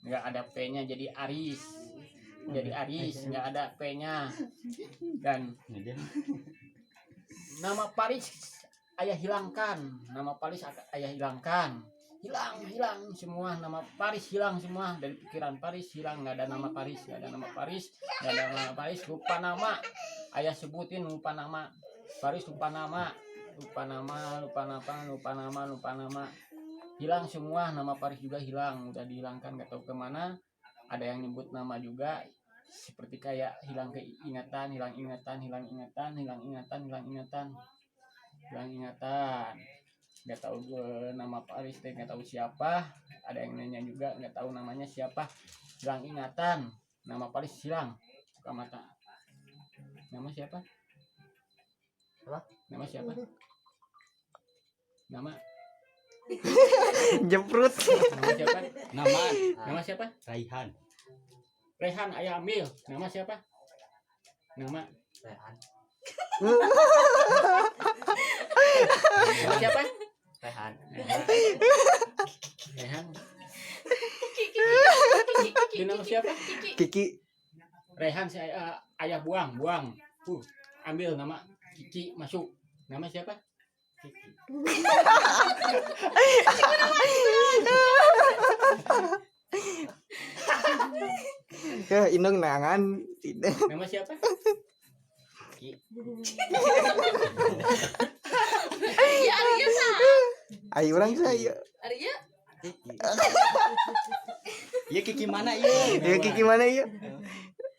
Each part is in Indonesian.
nggak ada P-nya jadi Aris. Jadi Aris nggak ada P-nya. Dan nama Paris ayah hilangkan. Nama Paris ayah hilangkan. Hilang semua, nama Paris hilang semua dari pikiran Paris, hilang, nggak ada nama Paris, nggak ada nama Paris, nggak ada nama Paris. Lupa nama ayah sebutin, lupa nama Paris, lupa nama hilang semua. Nama Paris juga hilang, udah dihilangkan, nggak tahu kemana. Ada yang nyebut nama juga, seperti kayak hilang ingatan, nggak tahu nama Paris, nggak tahu siapa. Ada yang nanya juga, nggak tahu namanya siapa. Hilang ingatan, nama Paris hilang, buka mata. Nama siapa? Nama siapa? Nama Jemprut. nama siapa? Nama siapa? Rehan ayah ambil. Nama siapa? Nama siapa? Rehan. Itu nama siapa? Kiki. Rehan si ayah buang. Ambil nama Kiki, masuk. Nama siapa? Kiki. Ya, indung nangan. Nama siapa? Arya sa. Ayo orang saya. Arya. Iya Kiki mana iya? Ya Kiki mana ya?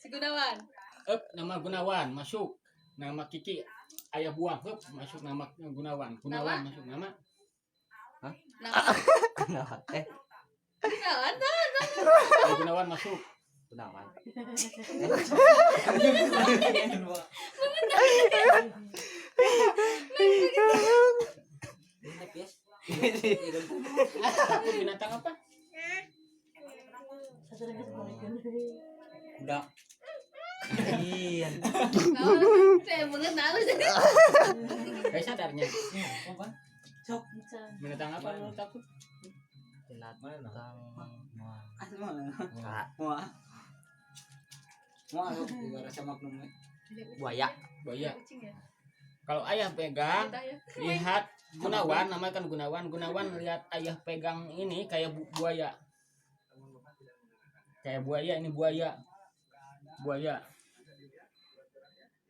Si Gunawan. Nama Gunawan masuk. Nama Kiki ayah buang. Masuk nama Gunawan. Masuk nama. Gunawan. Gunawan. Gunawan masuk. Takut binatang apa? Udah. Iya. Saya mengenal jadi. Kayak sadarnya. Binatang apa lu takut? Buaya. Kalau ayah pegang, lihat Gunawan, namanya kan Gunawan. Lihat ayah pegang ini kayak buaya. Kayak buaya, ini buaya.